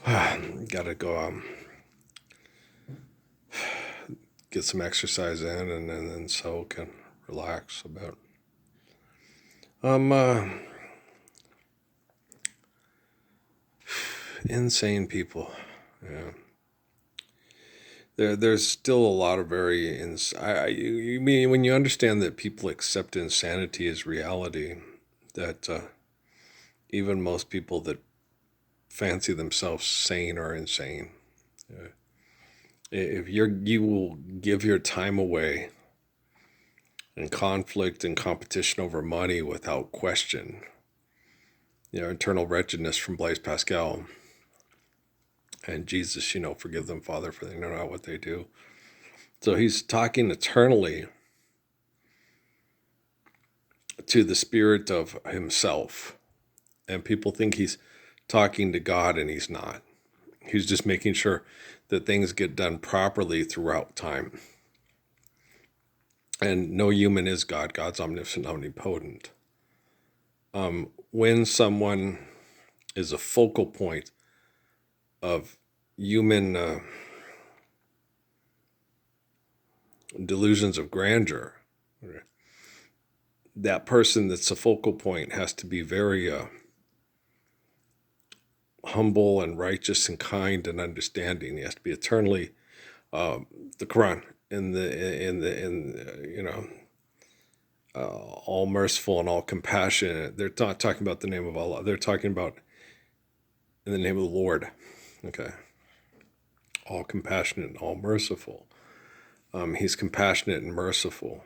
Gotta go get some exercise in and soak and relax a bit. Um, uh, Insane people. Yeah. There's still a lot of very you mean when you understand that people accept insanity as reality, that even most people that fancy themselves sane are insane. Uh, if you will give your time away in conflict and competition over money without question, internal wretchedness from Blaise Pascal and Jesus, forgive them, Father, for they know not what they do. So he's talking eternally to the spirit of himself. And people think he's talking to God, and he's not. He's just making sure that things get done properly throughout time. And no human is God. God's omniscient, omnipotent. When someone is a focal point of human delusions of grandeur, that person that's a focal point has to be very humble and righteous and kind and understanding. He has to be eternally the Quran all merciful and all compassionate. They're not talking about the name of Allah. They're talking about in the name of the Lord. Okay, all compassionate and all merciful. He's compassionate and merciful.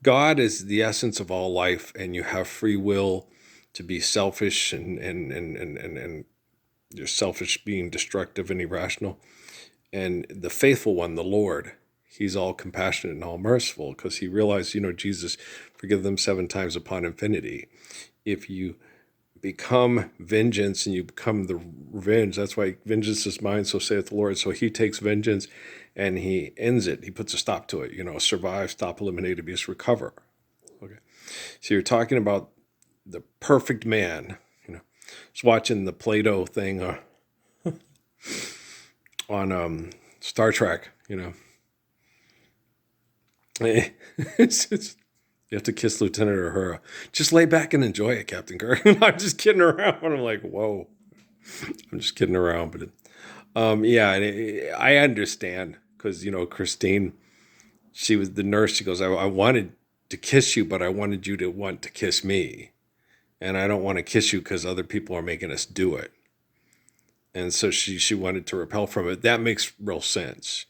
God is the essence of all life, and you have free will to be selfish and you're selfish, being destructive and irrational. And the faithful one, the Lord, he's all compassionate and all merciful because he realized, Jesus, forgive them 7 times upon infinity. If you become vengeance and you become the revenge, that's why vengeance is mine, so saith the Lord. So he takes vengeance and he ends it. He puts a stop to it. Survive, stop, eliminate, abuse, recover. Okay. So you're talking about the perfect man. I was watching the Plato thing on Star Trek. It's you have to kiss Lieutenant Uhura. Just lay back and enjoy it, Captain Kirk. I'm just kidding around. I'm like, whoa. I'm just kidding around, but yeah, I understand because Christine, she was the nurse. She goes, I wanted to kiss you, but I wanted you to want to kiss me, and I don't want to kiss you because other people are making us do it. And so she wanted to repel from it. That makes real sense.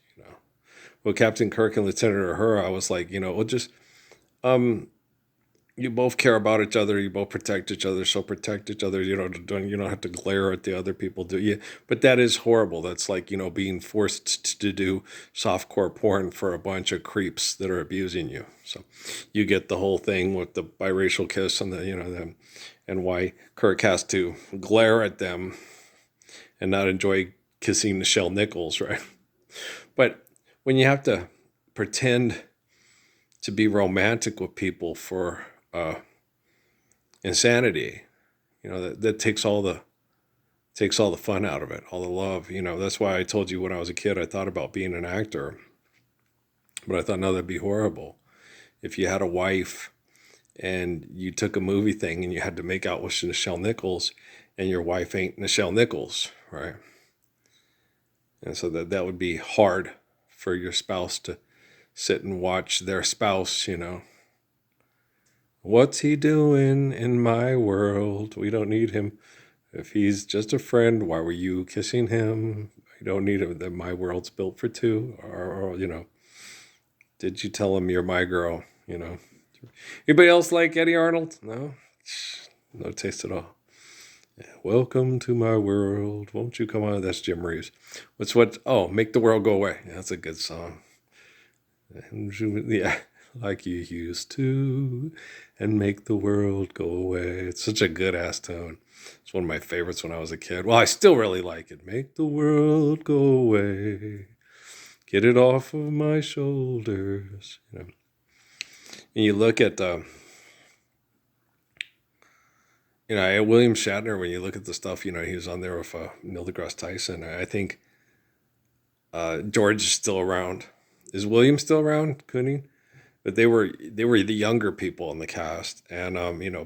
Well, Captain Kirk and Lieutenant Uhura, I was like, well, just you both care about each other. You both protect each other. So protect each other. You don't have to glare at the other people, do you? But that is horrible. That's like being forced to do softcore porn for a bunch of creeps that are abusing you. So you get the whole thing with the biracial kiss and the them, and why Kirk has to glare at them and not enjoy kissing Nichelle Nichols, right? But when you have to pretend to be romantic with people for insanity, that takes all the fun out of it, all the love. That's why I told you when I was a kid I thought about being an actor, but I thought, no, that'd be horrible. If you had a wife and you took a movie thing and you had to make out with Nichelle Nichols, and your wife ain't Nichelle Nichols, right? And so that would be hard for your spouse to sit and watch their spouse, What's he doing in my world? We don't need him. If he's just a friend, why were you kissing him? I don't need him. That my world's built for two. Or, did you tell him you're my girl? Anybody else like Eddie Arnold? No? No taste at all. Yeah. Welcome to my world. Won't you come on? That's Jim Reeves. Oh, Make the World Go Away. Yeah, that's a good song. Yeah, like you used to, and make the world go away. It's such a good ass tone. It's one of my favorites when I was a kid. Well, I still really like it. Make the world go away. Get it off of my shoulders. And you look at William Shatner. When you look at the stuff, he was on there with Neil deGrasse Tyson. I think George is still around. Is William still around? Clooney? But they were the younger people in the cast, and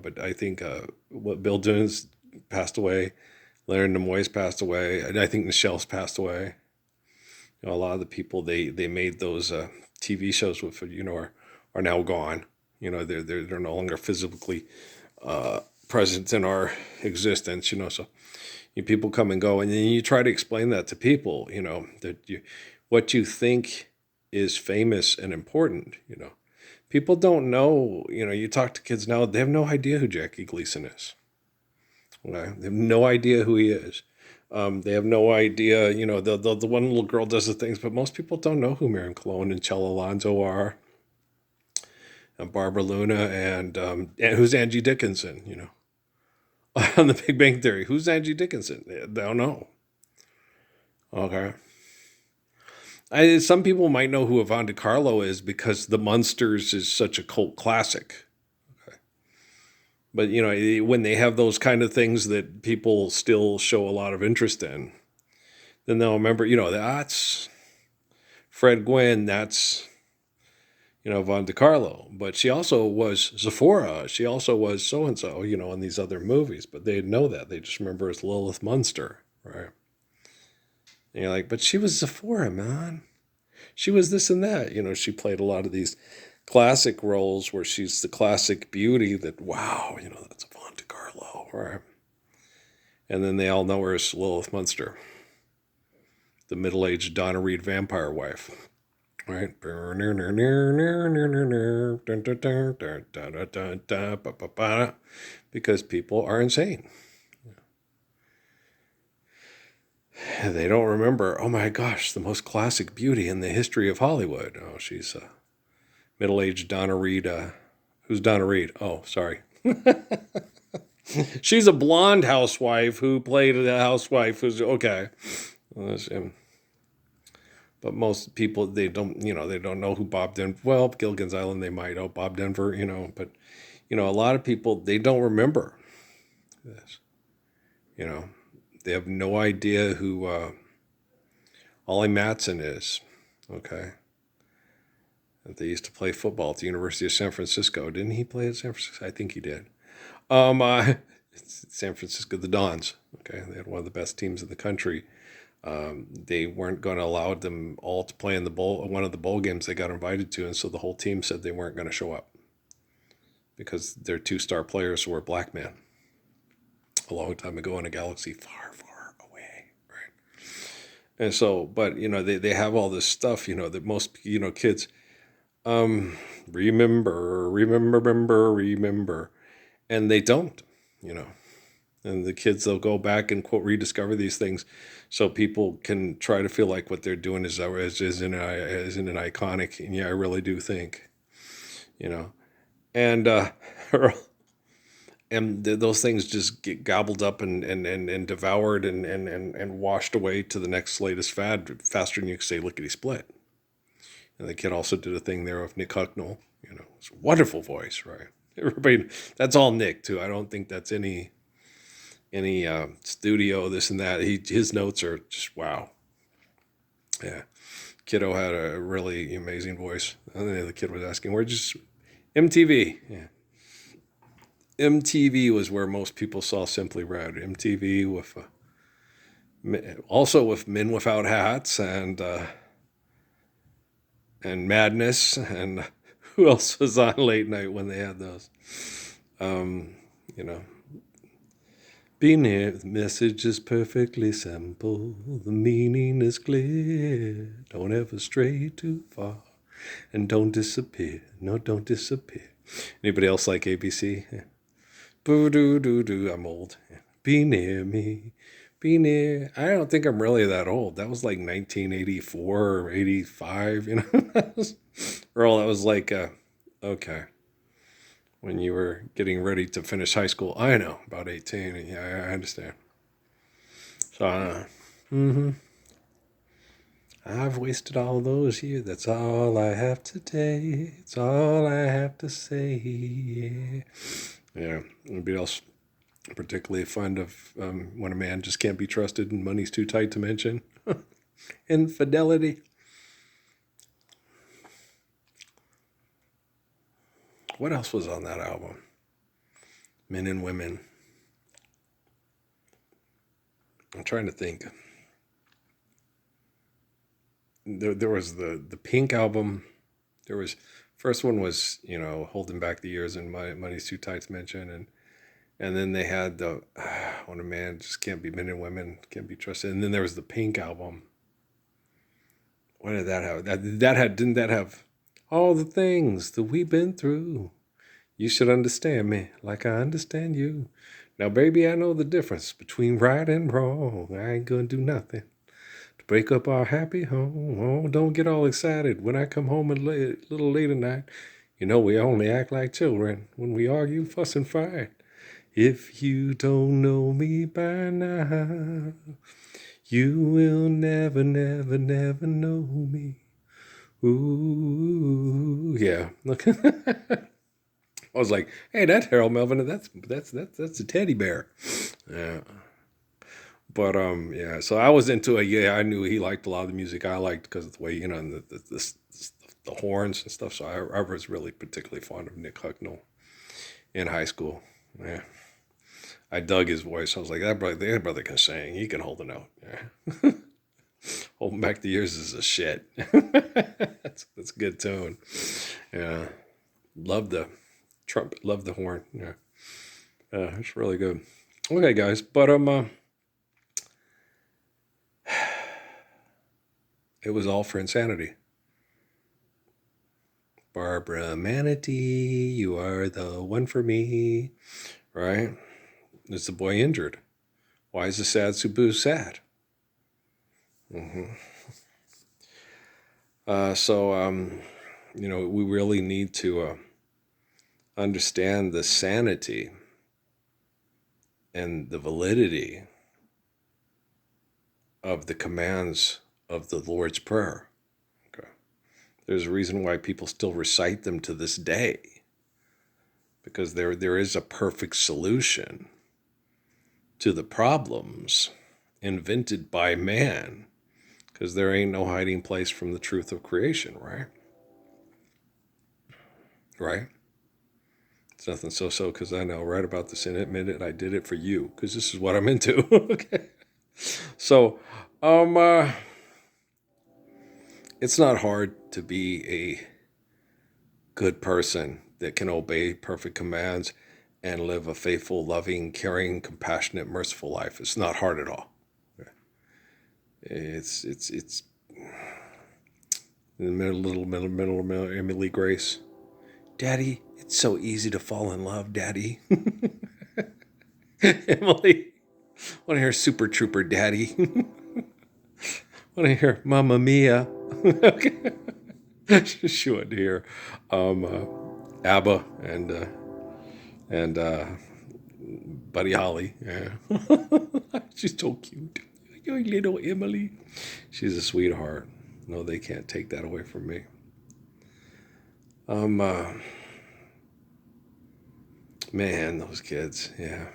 But I think what Bill Dunes passed away, Leonard Nimoy's passed away, and I think Michelle's passed away. A lot of the people they made those TV shows with, are now gone. They're no longer physically present in our existence. So people come and go, and then you try to explain that to people. What you think is famous and important. People don't know. You talk to kids now; they have no idea who Jackie Gleason is. Okay? They have no idea who he is. They have no idea. The one little girl does the things, but most people don't know who Marion Cologne and Chella Alonso are, and Barbara Luna, and who's Angie Dickinson. On the Big Bang Theory, who's Angie Dickinson? They don't know. Okay. Some people might know who Yvonne DiCarlo is because The Munsters is such a cult classic. Okay. But, when they have those kind of things that people still show a lot of interest in, then they'll remember, that's Fred Gwynn, that's, Yvonne DiCarlo. But she also was Sephora. She also was so-and-so, in these other movies. But they know that. They just remember as Lilith Munster, right? And you're like, but she was Sephora, man. She was this and that. She played a lot of these classic roles where she's the classic beauty that, wow, that's Yvonne DiCarlo, right? And then they all know her as Lilith Munster, the middle-aged Donna Reed vampire wife, right? Because people are insane. They don't remember, oh my gosh, the most classic beauty in the history of Hollywood. Oh, she's middle-aged Donna Reed. Who's Donna Reed? Oh, sorry. She's a blonde housewife who played a housewife who's, okay. But most people, they don't know who Bob Denver, well, Gilligan's Island, they might, oh, Bob Denver, but, a lot of people, they don't remember this, They have no idea who Ollie Matson is, okay? They used to play football at the University of San Francisco. Didn't he play at San Francisco? I think he did. San Francisco, the Dons, okay? They had one of the best teams in the country. They weren't going to allow them all to play in one of the bowl games they got invited to, and so the whole team said they weren't going to show up because their two star players were black men a long time ago in a galaxy far, far away, right? And so, but they have all this stuff, that most kids remember, and they don't, and the kids, they'll go back and quote rediscover these things so people can try to feel like what they're doing isn't iconic. And yeah, I really do think, and those things just get gobbled up and devoured and washed away to the next latest fad faster than you can say lickety split. And the kid also did a thing there with Nick Hucknall. It's a wonderful voice, right? Everybody, that's all Nick too. I don't think that's any studio, this and that. His notes are just wow. Yeah, kiddo had a really amazing voice. And then the kid was asking, "Where'd you MTV?" Yeah, MTV was where most people saw Simply Red. MTV with also with Men Without Hats and Madness, and who else was on late night when they had those? Be near, the message is perfectly simple, the meaning is clear. Don't ever stray too far, and don't disappear. No, don't disappear. Anybody else like ABC? Yeah. Boo doo doo doo. I'm old. Yeah. Be near me. Be near. I don't think I'm really that old. That was like 1984 or 85. Earl, that was like, okay. When you were getting ready to finish high school. I know, about 18. Yeah, I understand. So, I've wasted all those years. That's all I have today. It's all I have to say. Yeah. Anybody else Particularly fond of when a man just can't be trusted and money's too tight to mention. Infidelity. What else was on that album? Men and Women. I'm trying to think. There was the Pink album. There was first one was Holding Back the Years and Money's Too Tight to Mention, and then they had the When a Man Just Can't Be Men and Women Can't Be Trusted, and then there was the Pink album. What did that have? That had didn't that have all the things that we've been through? You should understand me like I understand you. Now, baby, I know the difference between right and wrong. I ain't gonna do nothing to break up our happy home. Oh, don't get all excited when I come home a little late at night. You know we only act like children when we argue, fuss, and fight. If you don't know me by now, you will never, never, never know me. Ooh, yeah. Look, I was like, hey, that's Harold Melvin. That's a teddy bear. Yeah. But yeah. So I was into it. Yeah, I knew he liked a lot of the music I liked because of the way the horns and stuff. So I was really particularly fond of Nick Hucknall in high school. Yeah. I dug his voice. I was like, that brother can sing. He can hold a note. Yeah. Holding Back the Years is a shit. That's a good tone. Yeah. Love the trumpet. Love the horn. Yeah. It's really good. Okay, guys. But it was all for insanity. Barbara Manatee, you are the one for me. Right? Is the boy injured? Why is the sad Subu sad? Mm-hmm. We really need to understand the sanity and the validity of the commands of the Lord's Prayer. Okay. There's a reason why people still recite them to this day, because there is a perfect solution to the problems invented by man, because there ain't no hiding place from the truth of creation, right? Right? It's nothing so because I know right about this and admit it. I did it for you because this is what I'm into. Okay. So, it's not hard to be a good person that can obey perfect commands and live a faithful, loving, caring, compassionate, merciful life. It's not hard at all. It's in the middle, Emily Grace. Daddy, it's so easy to fall in love, Daddy. Emily, want to hear Super Trooper, Daddy? Want to hear Mamma Mia? Okay. She wanted to hear ABBA and Buddy Holly. Yeah. She's so cute. Your little Emily. She's a sweetheart. No, they can't take that away from me. Um, uh, Man, those kids. Yeah.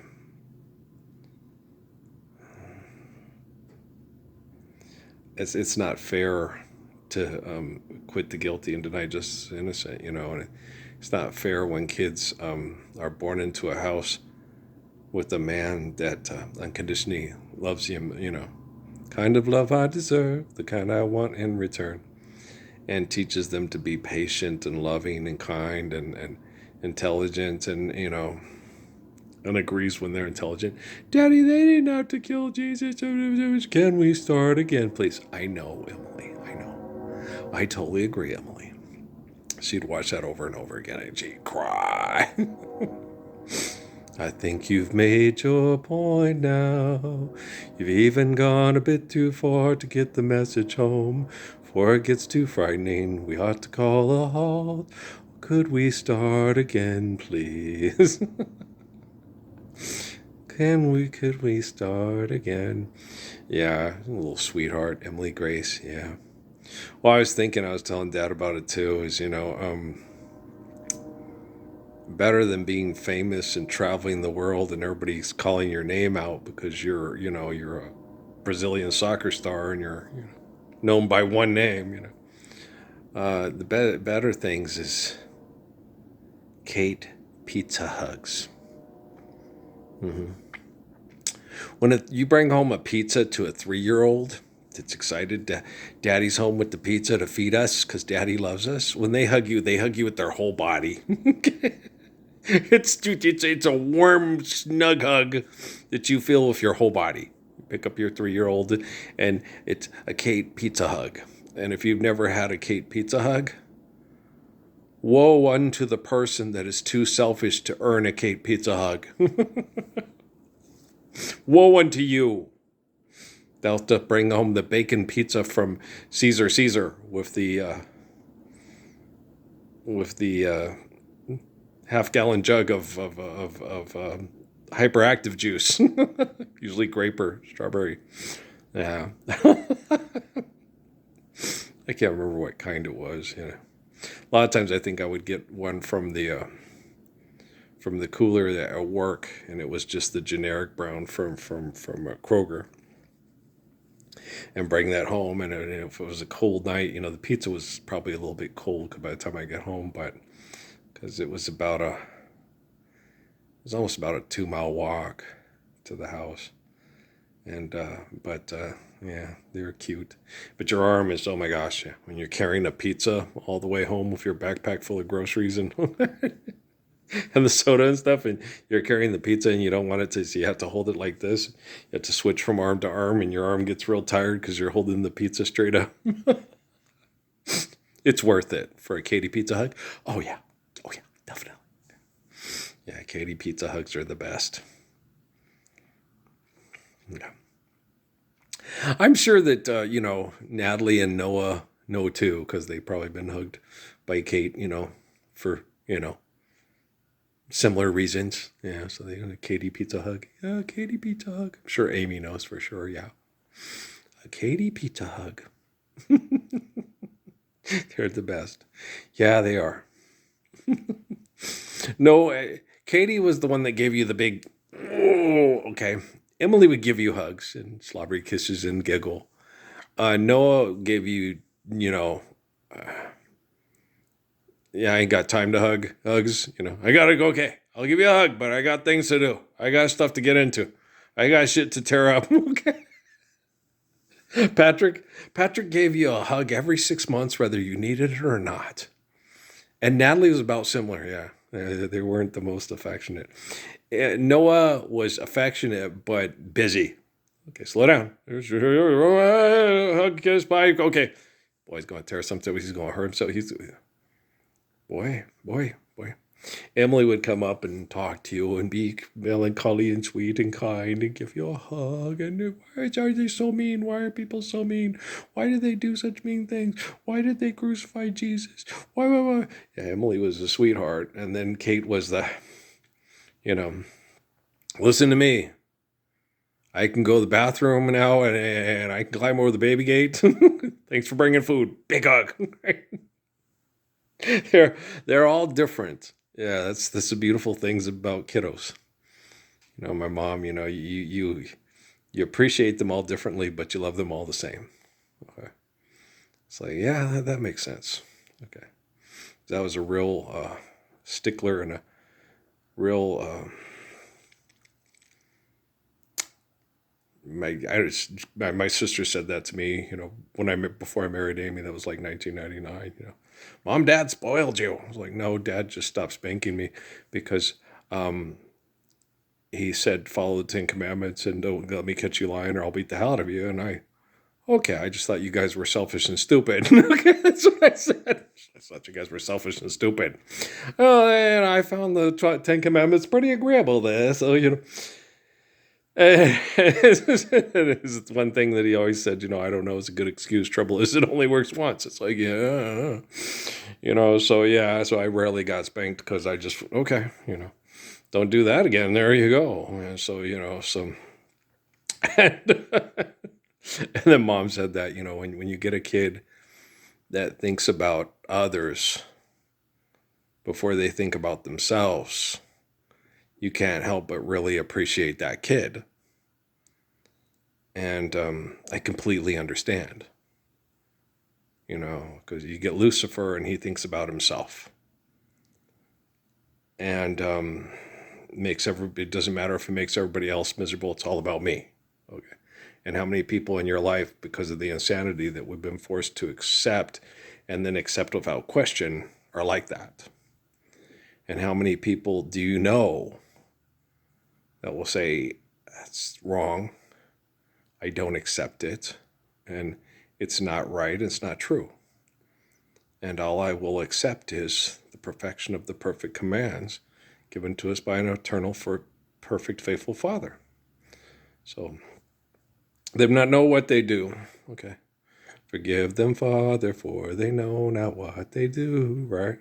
It's not fair to quit the guilty and deny justice innocent, and it's not fair when kids are born into a house with a man that unconditionally loves him, kind of love I deserve, the kind I want in return, and teaches them to be patient and loving and kind and intelligent and agrees when they're intelligent. Daddy, they didn't have to kill Jesus. Can we start again, please? I know, Emily. I know. I totally agree, Emily. She'd watch that over and over again and she'd cry. I think you've made your point now. You've even gone a bit too far to get the message home. Before it gets too frightening, we ought to call a halt. Could we start again, please? Could we start again? Yeah, a little sweetheart, Emily Grace, yeah. Well, I was telling Dad about it too, is, better than being famous and traveling the world and everybody's calling your name out because you're a Brazilian soccer star and you're known by one name. The better things is Kate Pizza Hugs. When you bring home a pizza to a 3-year-old that's excited, Daddy's home with the pizza to feed us because Daddy loves us. When they hug you with their whole body. It's a warm, snug hug that you feel with your whole body. You pick up your 3-year-old, and it's a Kate Pizza Hug. And if you've never had a Kate Pizza Hug, woe unto the person that is too selfish to earn a Kate Pizza Hug. Woe unto you. They'll have to bring home the bacon pizza from Caesar with the half-gallon jug of hyperactive juice, usually grape or strawberry. Yeah, I can't remember what kind it was. A lot of times I think I would get one from the cooler at work, and it was just the generic brown from Kroger, and bring that home. And if it was a cold night, the pizza was probably a little bit cold by the time I get home, but because it was almost about a 2-mile walk to the house. And but yeah, they were cute. But your arm is, oh my gosh, yeah, when you're carrying a pizza all the way home with your backpack full of groceries and and the soda and stuff, and you're carrying the pizza and you don't want it to, so you have to hold it like this. You have to switch from arm to arm, and your arm gets real tired because you're holding the pizza straight up. It's worth it for a Katie Pizza Hug. Oh yeah, definitely. Yeah, Katie Pizza Hugs are the best. Yeah. I'm sure that Natalie and Noah know too, because they've probably been hugged by Kate, for similar reasons. Yeah, so they got a Katie Pizza Hug. Yeah, Katie Pizza Hug. I'm sure Amy knows for sure. Yeah, a Katie Pizza Hug. They're the best. Yeah, they are. No, Katie was the one that gave you the big. Oh, okay. Emily would give you hugs and slobbery kisses and giggle. Noah gave you, you know, yeah, I ain't got time to hugs. I gotta go. Okay, I'll give you a hug, but I got things to do. I got stuff to get into. I got shit to tear up. Okay. Patrick gave you a hug every 6 months, whether you needed it or not. And Natalie was about similar. Yeah, they weren't the most affectionate. Noah was affectionate but busy. Okay, slow down. Hug, kiss, bye. Okay, boy's going to tear something. He's going to hurt himself. Boy. Emily would come up and talk to you and be melancholy and sweet and kind and give you a hug. And why are they so mean? Why are people so mean? Why did they do such mean things? Why did they crucify Jesus? Why? Yeah, Emily was a sweetheart. And then Kate was listen to me. I can go to the bathroom now and I can climb over the baby gate. Thanks for bringing food. Big hug. They're all different. Yeah, that's the beautiful things about kiddos. My mom, you appreciate them all differently, but you love them all the same. Okay. It's like, yeah, that makes sense. Okay. That was a real stickler and a real my sister said that to me, before I married Amy. That was like 1999. Mom, Dad spoiled you. I was like, no, Dad just stopped spanking me because he said follow the 10 Commandments and don't let me catch you lying or I'll beat the hell out of you. And I just thought you guys were selfish and stupid. Okay, that's what I said. I thought you guys were selfish and stupid. Oh, and I found the 10 Commandments pretty agreeable there. So it's one thing that he always said, I don't know, it's a good excuse. Trouble is, it only works once. It's like, yeah, so yeah, so I rarely got spanked because I just, okay, don't do that again. There you go. And so, and, and then Mom said that, when you get a kid that thinks about others before they think about themselves, you can't help but really appreciate that kid. And I completely understand, because you get Lucifer and he thinks about himself. And it doesn't matter if it makes everybody else miserable, it's all about me. Okay. And how many people in your life, because of the insanity that we've been forced to accept and then accept without question, are like that? And how many people do you know that will say, that's wrong, I don't accept it, and it's not right, it's not true. And all I will accept is the perfection of the perfect commands given to us by an eternal, perfect, faithful Father. So they do not know what they do. Okay. Forgive them, Father, for they know not what they do, right?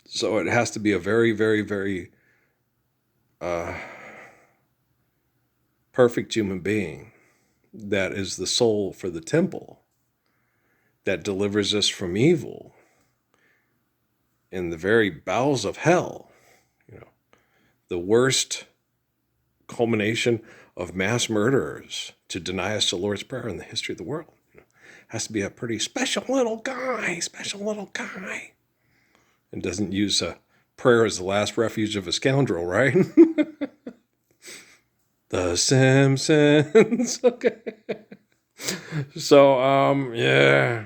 So it has to be a very, very, very perfect human being that is the soul for the temple, that delivers us from evil in the very bowels of hell, the worst culmination of mass murderers to deny us the Lord's Prayer in the history of the world. Has to be a pretty special little guy, and doesn't use prayer as the last refuge of a scoundrel, right? The Simpsons. Okay. So, yeah.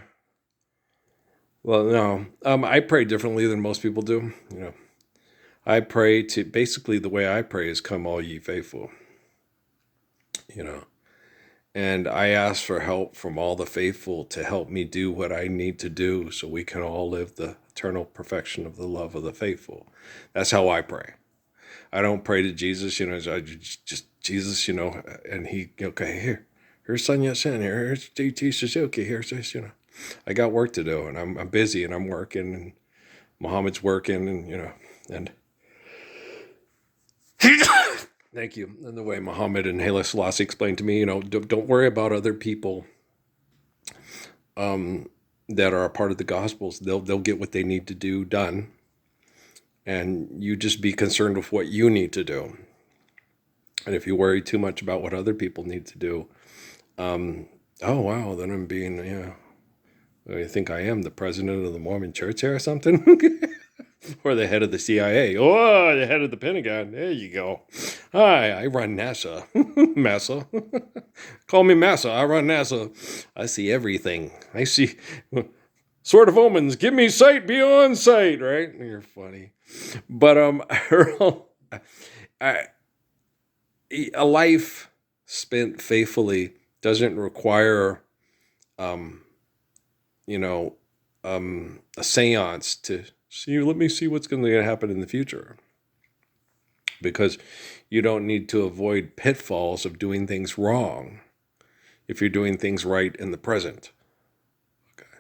Well, no. I pray differently than most people do. I pray to, basically the way I pray is, come all ye faithful. And I ask for help from all the faithful to help me do what I need to do so we can all live the eternal perfection of the love of the faithful. That's how I pray. I don't pray to Jesus, just Jesus, and he, okay, here's Sonia Sin, here's DT Suzuki, here's this, I got work to do, and I'm busy, and I'm working, and Muhammad's working, and thank you. And the way Muhammad and Haile Selassie explained to me, don't worry about other people that are a part of the Gospels. They'll get what they need to do done. And you just be concerned with what you need to do. And if you worry too much about what other people need to do, oh, wow, then I'm being, I think I am the president of the Mormon Church here or something. Or the head of the CIA. Oh, the head of the Pentagon. There you go. Hi, I run NASA. Massa. Call me Massa. I run NASA. I see everything. I see sort of omens. Give me sight beyond sight, right? You're funny. But a life spent faithfully doesn't require, a seance to see, let me see what's going to happen in the future. Because you don't need to avoid pitfalls of doing things wrong if you're doing things right in the present. Okay.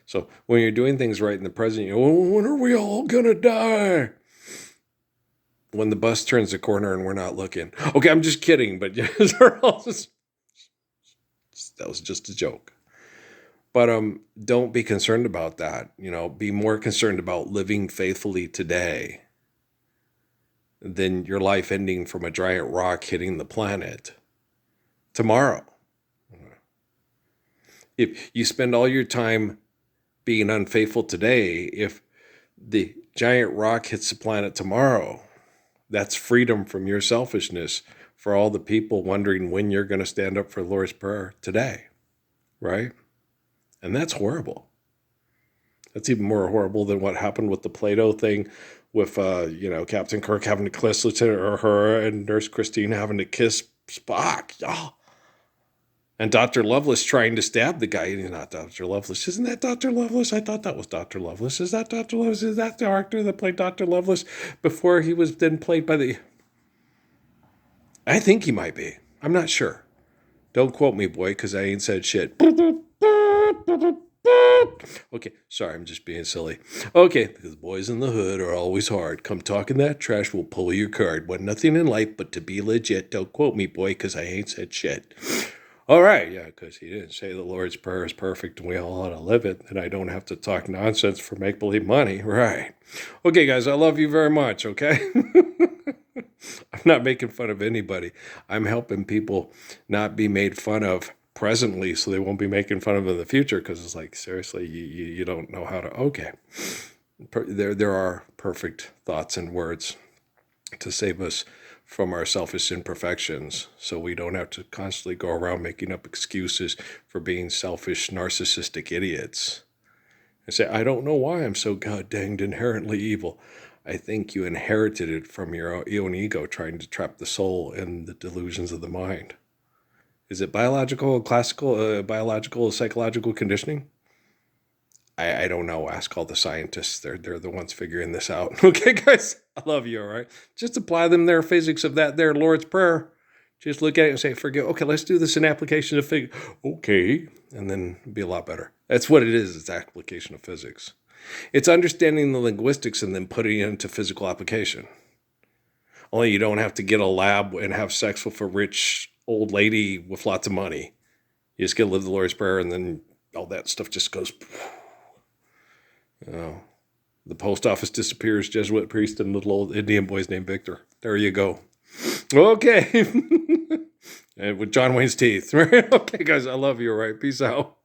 So when you're doing things right in the present, when are we all going to die? When the bus turns the corner and we're not looking. Okay, I'm just kidding, but that was just a joke. But don't be concerned about that. Be more concerned about living faithfully today than your life ending from a giant rock hitting the planet tomorrow. If you spend all your time being unfaithful today, if the giant rock hits the planet tomorrow, that's freedom from your selfishness for all the people wondering when you're going to stand up for the Lord's Prayer today, right? And that's horrible. That's even more horrible than what happened with the Plato thing with, Captain Kirk having to kiss Lieutenant Uhura and Nurse Christine having to kiss Spock. Oh. And Dr. Lovelace trying to stab the guy. He's not Dr. Lovelace. Isn't that Dr. Lovelace? I thought that was Dr. Lovelace. Is that Dr. Lovelace? Is that the actor that played Dr. Lovelace before he was then played by the... I think he might be. I'm not sure. Don't quote me, boy, because I ain't said shit. Okay, sorry, I'm just being silly. Okay, because boys in the hood are always hard. Come talking that trash, we'll pull your card. Want nothing in life but to be legit. Don't quote me, boy, because I ain't said shit. All right, yeah, because he didn't say the Lord's Prayer is perfect and we all ought to live it, and I don't have to talk nonsense for make-believe money. Right. Okay, guys, I love you very much, okay? I'm not making fun of anybody. I'm helping people not be made fun of presently so they won't be making fun of in the future, because it's like, seriously, you don't know how to... Okay. There are perfect thoughts and words to save us from our selfish imperfections, so we don't have to constantly go around making up excuses for being selfish, narcissistic idiots. And say, I don't know why I'm so god danged inherently evil. I think you inherited it from your own ego trying to trap the soul in the delusions of the mind. Is it biological, psychological conditioning? I don't know. Ask all the scientists. They're the ones figuring this out. Okay, guys, I love you. All right, just apply them their physics of that there Lord's Prayer. Just look at it and say, forget. Okay, let's do this in application of physics. Okay, and then it'll be a lot better. That's what it is. It's application of physics. It's understanding the linguistics and then putting it into physical application. Only you don't have to get a lab and have sex with a rich old lady with lots of money. You just get to live the Lord's Prayer, and then all that stuff just goes. Oh, the post office disappears, Jesuit priest and little old Indian boys named Victor. There you go. Okay. And with John Wayne's teeth, right? Okay, guys, I love you, all right? Peace out.